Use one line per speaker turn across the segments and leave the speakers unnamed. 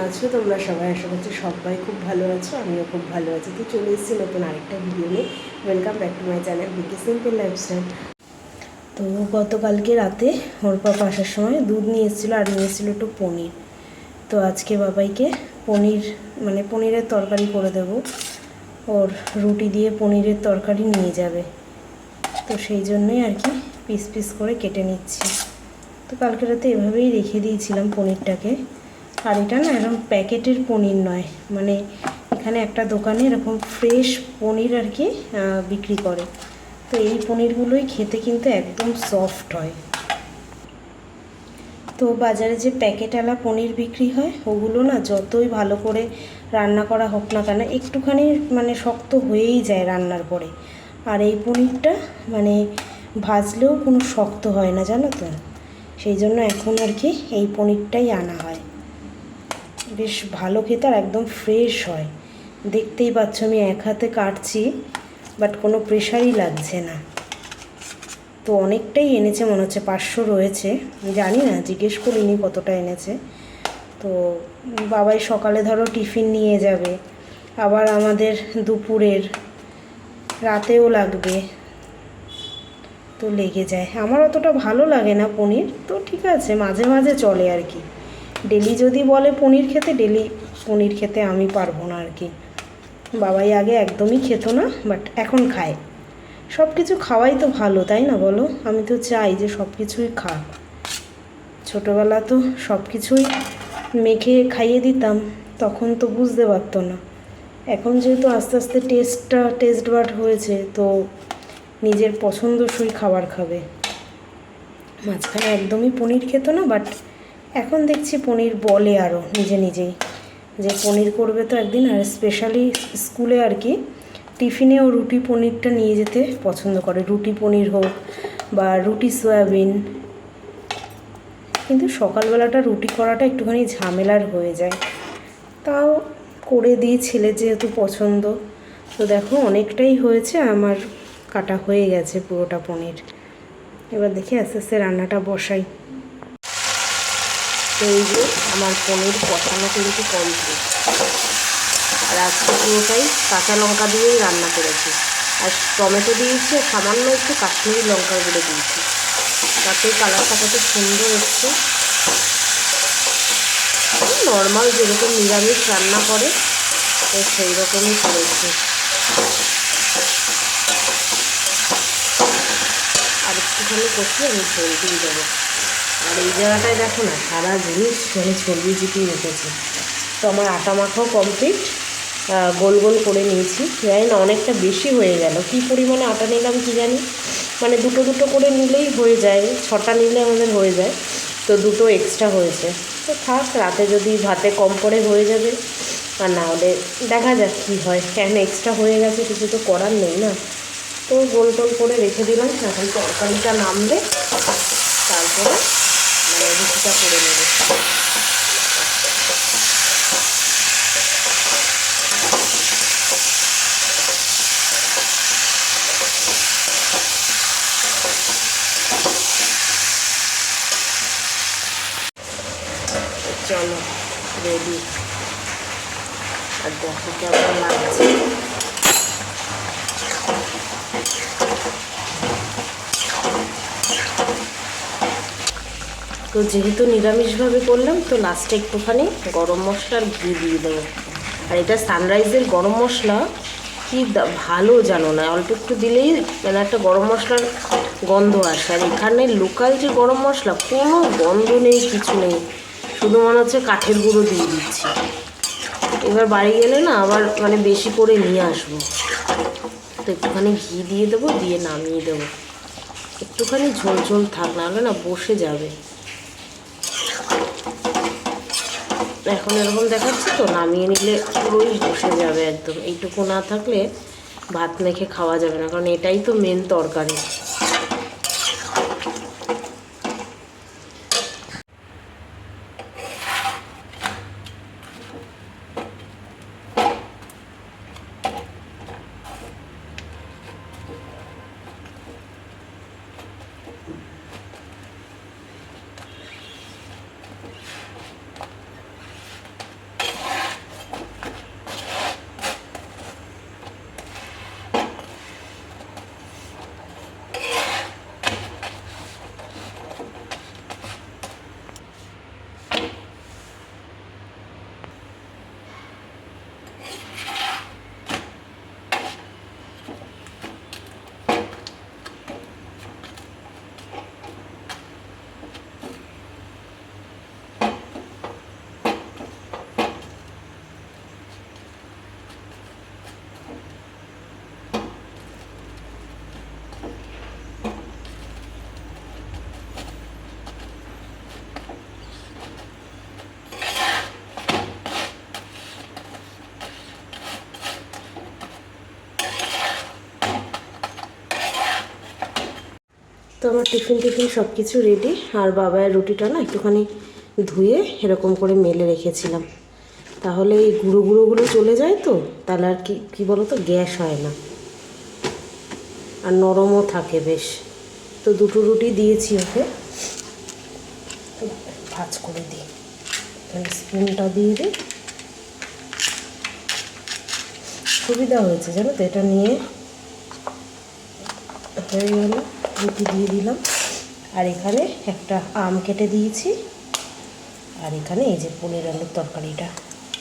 আছো তোমরা সবাই? আশা করছি সবাই খুব ভালো আছো, আমিও খুব ভালো আছি। তো চলে এসেছি নতুন আরেকটা ভিডিও নিয়ে। Welcome back to my channel Bicky simple lifestyle. তো গতকালকে রাতে ওর পাপা আসার সময় দুধ নিয়ে এসেছিলো আর নিয়ে এসেছিলো একটু পনির। তো আজকে বাবাইকে পনিরের তরকারি করে দেব। ওর রুটি দিয়ে পনিরের তরকারি নিয়ে যাবে, তো সেই জন্যই আর কি পিস পিস করে কেটে নিচ্ছি। তো কালকে রাতে এভাবেই রেখে দিয়েছিলাম পনিরটাকে। আর এটা না এরকম প্যাকেটের পনির নয়, মানে এখানে একটা দোকানে এরকম ফ্রেশ পনির আর কি বিক্রি করে। তো এই পনিরগুলোই খেতে কিন্তু একদম সফট হয়। তো বাজারে যে প্যাকেটওয়ালা পনির বিক্রি হয় ওগুলো না যতই ভালো করে রান্না করা হোক না কেন একটুখানি শক্ত হয়েই যায় রান্নার পরে। আর এই পনিরটা ভাজলেও কোনো শক্ত হয় না, জানো তো। সেই জন্য এখন আর কি এই পনিরটাই আনা হয়। বেশ ভালো খেতে আর একদম ফ্রেশ হয়। দেখতেই পাচ্ছ আমি এক হাতে কাটছি, বাট কোনো প্রেশারই লাগছে না। তো অনেকটাই এনেছে, মনে হচ্ছে 500 রয়েছে, জানি না, জিজ্ঞেস করিনি কতটা এনেছে। তো বাবাই সকালে ধরো টিফিন নিয়ে যাবে, আবার আমাদের দুপুরের, রাতেও লাগবে, তো লেগে যায়। আমার অতটা ভালো লাগে না পনির, তো ঠিক আছে মাঝে মাঝে চলে আর কি। ডেলি যদি বলে পনির খেতে, ডেলি পনির খেতে আমি পারবো না আর কি। বাবাই আগে একদমই খেত না, বাট এখন খায়। সব কিছু খাওয়াই তো ভালো, তাই না বলো? আমি তো চাই যে সব কিছুই খাক। ছোটোবেলা তো সব কিছুই মেখে খাইয়ে দিতাম, তখন তো বুঝতে পারতো না। এখন যেহেতু আস্তে আস্তে টেস্ট বাড হয়েছে, তো নিজের পছন্দসই খাবার খাবে। মাঝখানে একদমই পনির খেত না, বাট এখন দেখছি পনির বলে আরও নিজেই যে পনির করবে তো একদিন। আর স্পেশালি স্কুলে আর কি টিফিনেও রুটি পনিরটা নিয়ে যেতে পছন্দ করে, রুটি পনির হোক বা রুটি সয়াবিন। কিন্তু সকালবেলাটা রুটি করাটা একটুখানি ঝামেলার হয়ে যায়, তাও করে দিই, ছেলে যেহেতু পছন্দ। তো দেখো অনেকটাই হয়েছে, আমার কাটা হয়ে গেছে পুরোটা পনির। এবার দেখি আস্তে আস্তে রান্নাটা বসাই। তো এই যে আমার পনির কষানো কিন্তু কমপ্লিট। আর আজকে পুরোটাই কাঁচা লঙ্কা দিয়েই রান্না করেছি, আর টমেটো দিয়েছি, আর সামান্য একটু কাশ্মীরি লঙ্কার গুঁড়ো দিয়েছি, তাতে কালারটা কত সুন্দর এসছে। নর্মাল যেরকম নিরামিষ রান্না করে তো সেই রকমই করেছি। আর একটুখানি কষিয়ে আমি ঝোল দিয়ে দেবো। আর এই জায়গাটায় দেখো না, সারা জিনিস চর্বি চিপিয়ে রেখেছে। তো আমার আটা মাখাও কমপ্লিট, গোল গোল করে নিয়েছি। জানি না অনেকটা বেশি হয়ে গেল, কী পরিমাণে আটা নিলাম কি জানি। দুটো দুটো করে নিলেই হয়ে যায়, 6টা নিলে আমাদের হয়ে যায়, তো 2টো এক্সট্রা হয়েছে। তো থাক, রাতে যদি ভাতে কম পড়ে হয়ে যাবে, আর না হলে দেখা যাক কী হয়। কেন এক্সট্রা হয়ে গেছে, কিছু তো করার নেই না। তো গোল টোল করে রেখে দিলাম। এখন তরকারিটা নামলে তারপরে রুটিটা করে নেব। চলো রেডি। আর দেখো কেমন লাগছে। তো যেহেতু নিরামিষভাবে করলাম, তো লাস্টে একটুখানি গরম মশলা আর ঘি দিয়ে দেবো। আর এটা সানরাইজের গরম মশলা, কি ভালো জানো না, অল্প একটু দিলেই একটা গরম মশলার গন্ধ আসে। আর এখানে লোকাল যে গরম মশলা, কোনো গন্ধ নেই, কিছু নেই, শুধু মনে হচ্ছে কাঠের গুঁড়ো দিয়ে দিচ্ছি। এবার বাড়ি গেলে না আবার বেশি করে নিয়ে আসবো। তো একটুখানি ঘি দিয়ে দেবো, দিয়ে নামিয়ে দেবো। একটুখানি ঝোল ঝোল থাক, নাহলে না বসে যাবে। এখন এরকম দেখাচ্ছে, তো নামিয়ে নিলে পুরোই বসে যাবে একদম। এইটুকু না থাকলে ভাত মেখে খাওয়া যাবে না, কারণ এটাই তো মেন তরকারি। তো আমার টিফিন সব কিছু রেডি। আর বাবার রুটিটা না একটুখানি ধুয়ে এরকম করে মেলে রেখেছিলাম, তাহলে এই গুঁড়োগুলো চলে যায়, তো তাহলে আর কি বলো তো, গ্যাস হয় না আর নরমও থাকে বেশ। তো দুটো রুটি দিয়েছি ওকে, ভাজ করে দিই। স্পুনটা দিয়ে দিই, সুবিধা হয়েছে জানো তো, এটা নিয়ে হয়ে গেল। রুটি দিয়ে দিলাম, আর এখানে একটা আম কেটে দিয়েছি, আর এখানে এই যে পনির আলুর তরকারিটা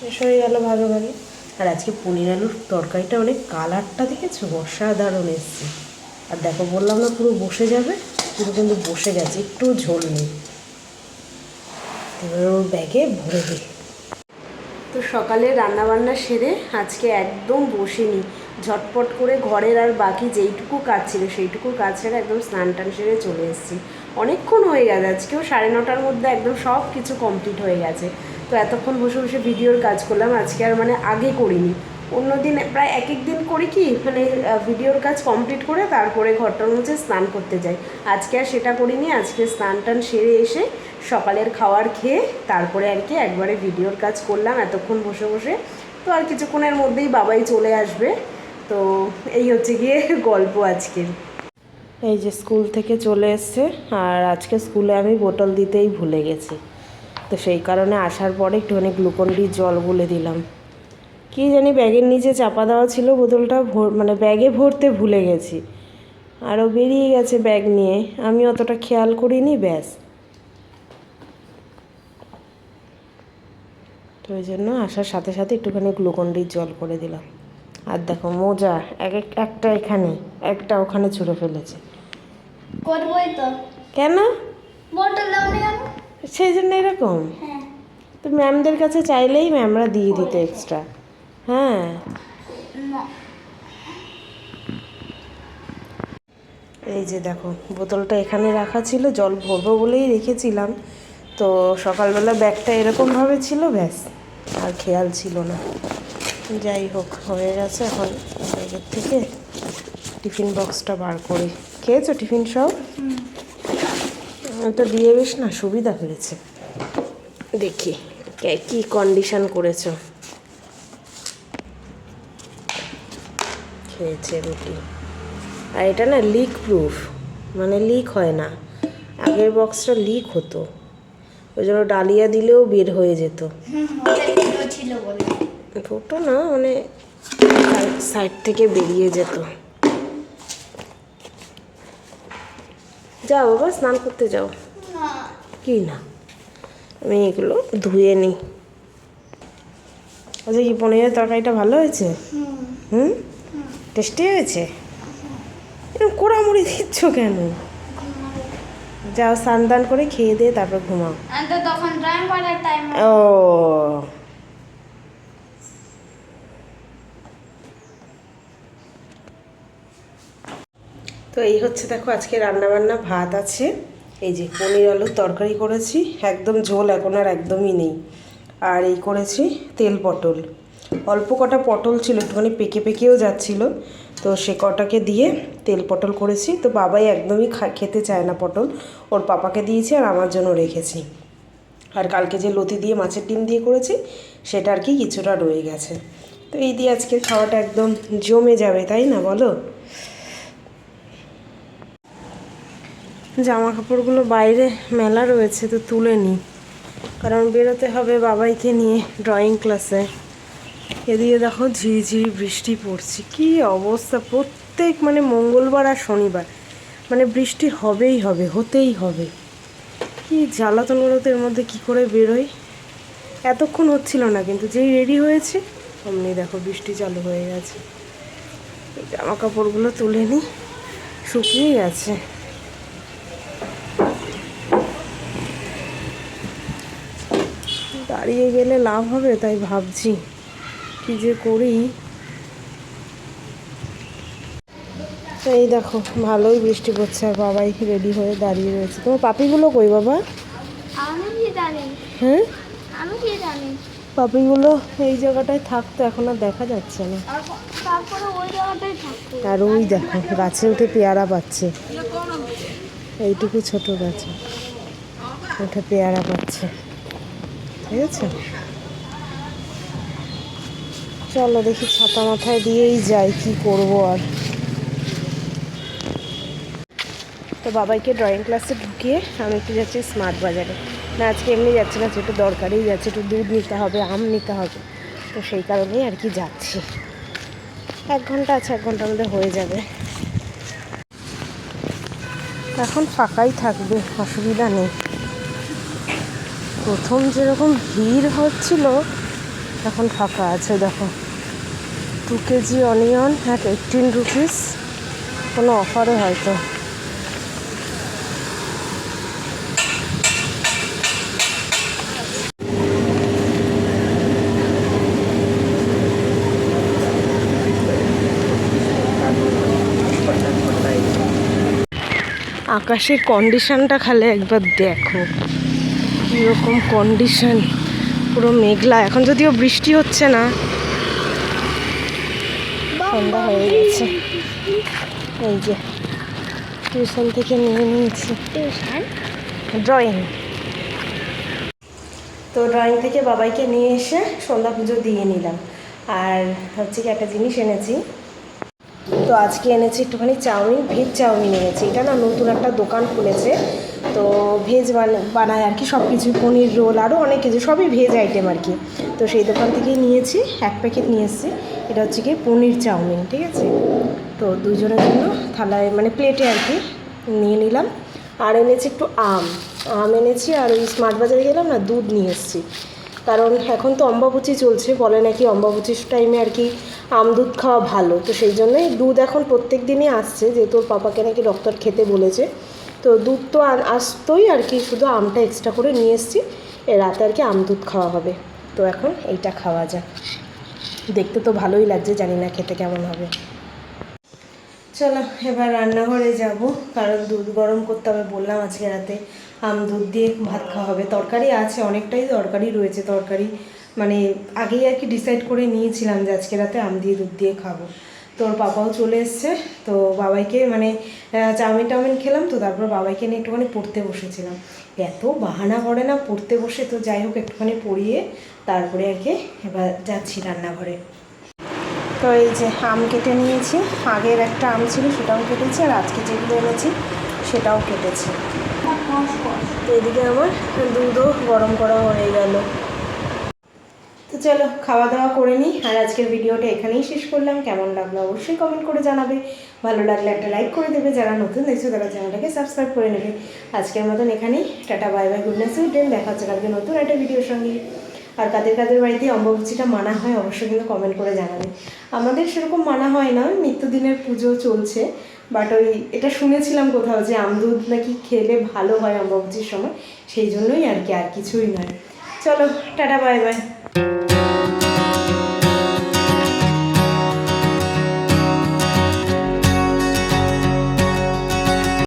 বেশ হয়ে গেল ভালোভাবে। আর আজকে পনির আলুর তরকারিটা অনেক কালারটা দেখেছো, অসাধারণ এসছে। আর দেখো বললাম না পুরো বসে যাবে, পুরো কিন্তু বসে গেছে, একটু ঝোল নেই। এবার ওর ব্যাগে ভরে দিই। তো সকালে রান্নাবান্না সেরে আজকে একদম বসিনি, ঝটপট করে ঘরের আর বাকি যেইটুকু কাজ ছিল সেইটুকু কাজ সেরে একদম স্নান টান সেরে চলে এসেছি। অনেকক্ষণ হয়ে গেছে, আজকেও 9:30টার মধ্যে একদম সব কিছু কমপ্লিট হয়ে গেছে। তো এতক্ষণ বসে বসে ভিডিওর কাজ করলাম, আজকে আর মানে আগে করিনি। অন্যদিন প্রায় এক দিন করি কি মানে ভিডিওর কাজ কমপ্লিট করে তারপরে ঘরটার মধ্যে স্নান করতে যাই। আজকে আর সেটা করিনি, আজকে স্নান টান সেরে এসে সকালের খাবার খেয়ে তারপরে আর কি একবারে ভিডিওর কাজ করলাম এতক্ষণ বসে বসে। তো আর কিছুক্ষণের মধ্যেই বাবাই চলে আসবে। তো এই হচ্ছে গিয়ে গল্প আজকের। এই যে স্কুল থেকে চলে এসছে, আর আজকে স্কুলে আমি বোতল দিতেই ভুলে গেছি, তো সেই কারণে আসার পরে একটুখানি গ্লুকন-ডি জল গুলে দিলাম। কি জানি ব্যাগের নিচে চাপা দেওয়া ছিল, বোতলটা মানে ব্যাগে ভরতে ভুলে গেছি, আরও বেরিয়ে গেছে ব্যাগ নিয়ে, আমি অতটা খেয়াল করিনি, ব্যাস। তো ওই জন্য আসার সাথে সাথে একটুখানি গ্লুকন-ডির জল করে দিলাম। আর দেখো মোজা একটা এখানে, একটা ওখানে ছুঁড়ে ফেলেছে।
করবই তো।
কেন?
বোতল দাও না কেন?
সেই জন্য এরকম।
হ্যাঁ।
তো ম্যামদের কাছে চাইলেই ম্যামরা দিয়ে দিত এক্সট্রা। হ্যাঁ, এই যে দেখো বোতলটা এখানে রাখা ছিল, জল ভরবো বলেই রেখেছিলাম, তো সকালবেলা ব্যাগটা এরকমভাবে ছিল, ব্যাস আর খেয়াল ছিল না। যাই হোক, হয়ে গেছে। এখন ব্যাগের থেকে টিফিন বক্সটা বার করি। খেয়েছো টিফিন সব? তো দিয়ে বেশ না সুবিধা হয়েছে। দেখি কি কন্ডিশন করেছো। খেয়েছে রুটি, আর এটা না লিক প্রুফ, মানে লিক হয় না। আগের বক্সটা লিক হতো, ওই জন্য ডালিয়া দিলেও বের হয়ে যেত। ফুটো না, মানে সাইড থেকে বেরিয়ে যেত। যাও বাবা, স্নান করতে যাও। কি না, আমি এগুলো ধুয়ে নিই। আচ্ছা, কি পনিরের তরকারিটা ভালো হয়েছে? হুম, টেস্টি হয়েছে। এরকম কোড়ামুড়ি দিচ্ছ কেন? যাও স্নান টান করে খেয়ে দিয়ে তারপর ঘুমাও। ও, তো এই হচ্ছে দেখো আজকে রান্নাবান্না। ভাত আছে, এই যে পনির আলুর তরকারি করেছি, একদম ঝোল এখন আর একদমই নেই। আর এই করেছি তেল পটল, অল্প কটা পটল ছিল, একটুখানি পেকেও যাচ্ছিলো, তো সে কটাকে দিয়ে তেল পটল করেছি। তো বাবাই একদমই খেতে চায় না পটল, ওর পাপাকে দিয়েছি আর আমার জন্য রেখেছি। আর কালকে যে লতি দিয়ে মাছের ডিম দিয়ে করেছি সেটা আর কি কিছুটা রয়ে গেছে। তো এই দিয়ে আজকের খাওয়াটা একদম জমে যাবে, তাই না বলো? জামা কাপড়গুলো বাইরে মেলা রয়েছে, তো তুলে নিই, কারণ বেরোতে হবে বাবাইকে নিয়ে ড্রয়িং ক্লাসে। এদিকে দেখো ঝিরিঝিরি বৃষ্টি পড়ছে, কি অবস্থা! প্রত্যেক মানে মঙ্গলবার আর শনিবার মানে বৃষ্টি হবেই হবে, হতেই হবে। কি জ্বালাতন তো, এর মধ্যে কী করে বেরোই। এতক্ষণ হচ্ছিল না, কিন্তু যেই রেডি হয়েছে অমনি দেখো বৃষ্টি চালু হয়ে গেছে। জামা কাপড়গুলো তুলে নিই, শুকিয়ে গেছে। দাঁড়িয়ে গেলে লাভ হবে, তাই ভাবছি কি যে করি। এই দেখো ভালোই বৃষ্টি পড়ছে, আর বাবাই রেডি হয়ে দাঁড়িয়ে রয়েছে। তোমার পাপিগুলো কই বাবা? হ্যাঁ, পাপিগুলো এই জায়গাটায় থাকতো, এখন আর দেখা যাচ্ছে না। আর ওই দেখো গাছে উঠে পেয়ারা পাচ্ছে। এইটুকু ছোট গাছে ওটা পেয়ারা পাচ্ছে, ঠিক আছে। চলো দেখি ছাতা মাথায় দিয়েই যাই, কি করব আর। তো বাবাইকে ড্রয়িং ক্লাসে ঢুকিয়ে আমি একটু যাচ্ছি স্মার্ট বাজারে। না আজকে এমনি যাচ্ছি না, একটু দরকারেই যাচ্ছে, একটু দুধ নিতে হবে, আম নিতে হবে, তো সেই কারণেই আর কি যাচ্ছি। 1 ঘন্টা আছে, 1 ঘন্টার মধ্যে হয়ে যাবে। এখন ফাঁকাই থাকবে, অসুবিধা নেই। প্রথম যেরকম ভিড় হচ্ছিল এখন ফাঁকা আছে। দেখো 2 কেজি অনিয়ন at 18 রুপিস, কোনো অফারে হয়তো। আকাশের কন্ডিশনটা খালি একবার দেখো, কীরকম কন্ডিশন, পুরো মেঘলা। এখন যদিও বৃষ্টি হচ্ছে না, সন্ধ্যা হয়ে গেছে। এই যে টিউশন থেকে নিয়ে নিয়েছি ড্রয়িং। তো ড্রয়িং থেকে বাবাইকে নিয়ে এসে সন্ধ্যা পুজো দিয়ে নিলাম। আর হচ্ছে কি একটা জিনিস এনেছি, তো আজকে এনেছি একটুখানি চাউমিন, ভেজ চাউমিন এনেছি। এটা না নতুন একটা দোকান খুলেছে, তো ভেজ বানায় আর কি সব কিছু, পনির রোল আরও অনেক কিছু, সবই ভেজ আইটেম আর কি। তো সেই দোকান থেকেই নিয়েছি, 1 প্যাকেট নিয়ে এসেছি। এটা হচ্ছে কি পনির চাউমিন, ঠিক আছে। তো দুজনের জন্য থালায় মানে প্লেটে আর কি নিয়ে নিলাম। আর এনেছি একটু আম এনেছি। আর ওই স্মার্ট বাজারে গেলাম না, দুধ নিয়ে এসেছি। কারণ এখন তো অম্বাবুচি চলছে, বলে নাকি অম্বাবুচির টাইমে আর কি আম দুধ খাওয়া ভালো, তো সেই জন্যই দুধ এখন প্রত্যেক দিনই আসছে, যেহেতু ওর পাপাকে নাকি ডক্টর খেতে বলেছে। তো দুধ তো আসতোই আর কি, শুধু আমটা এক্সট্রা করে নিয়ে এসেছি। রাতে আর কি আম দুধ খাওয়া হবে, তো এখন এইটা খাওয়া যাক। দেখতে তো ভালোই লাগছে, জানি না খেতে কেমন হবে। চলো এবার রান্নাঘরে যাব, কারণ দুধ গরম করতে হবে। বললাম আজকে রাতে আম দুধ দিয়ে ভাত খাওয়া হবে। তরকারি আছে, অনেকটাই তরকারি রয়েছে। তরকারি মানে আগেই আর কি ডিসাইড করে নিয়েছিলাম যে আজকে রাতে আম দিয়ে দুধ দিয়ে খাবো। তো ওর পাপাও চলে এসছে, তো বাবাইকে মানে চাউমিন খেলাম, তো তারপর বাবাইকে নিয়ে একটুখানি পড়তে বসেছিলাম। এত বাহানা করে না পড়তে বসে, তো যাই হোক একটুখানি পড়িয়ে তারপরে আর কি এবার যাচ্ছি রান্নাঘরে। তো এই যে আম কেটে নিয়েছি, আগের একটা আম ছিল সেটাও কেটেছি, আর আজকে যেগুলো এনেছি সেটাও কেটেছি। তো এদিকে আমার দুধও গরম করা হয়ে গেল। তো চলো খাওয়া দাওয়া করে নিই। আর আজকের ভিডিওটা এখানেই শেষ করলাম। কেমন লাগলো অবশ্যই কমেন্ট করে জানাবে, ভালো লাগলে একটা লাইক করে দেবে, যারা নতুন দেখছো তারা চ্যানেলটাকে সাবস্ক্রাইব করে নেবে। আজকের মতন এখানেই tata, bye bye, good night, sweet dream. দেখা হচ্ছে কালকে নতুন একটা ভিডিওর সঙ্গে। আর কাদের কাদের বাড়িতে অম্বাবুচিটা মানা হয় অবশ্যই কিন্তু কমেন্ট করে জানাবে। আমাদের সেরকম মানা হয় না, নিত্যদিনের পুজো চলছে, বাট ওই এটা শুনেছিলাম কোথাও যে আমদুধ নাকি খেলে ভালো হয় অম্বাবুচির সময়, সেই জন্যই আর কি, আর কিছুই নয়। চলো টাটা, বাই বাই।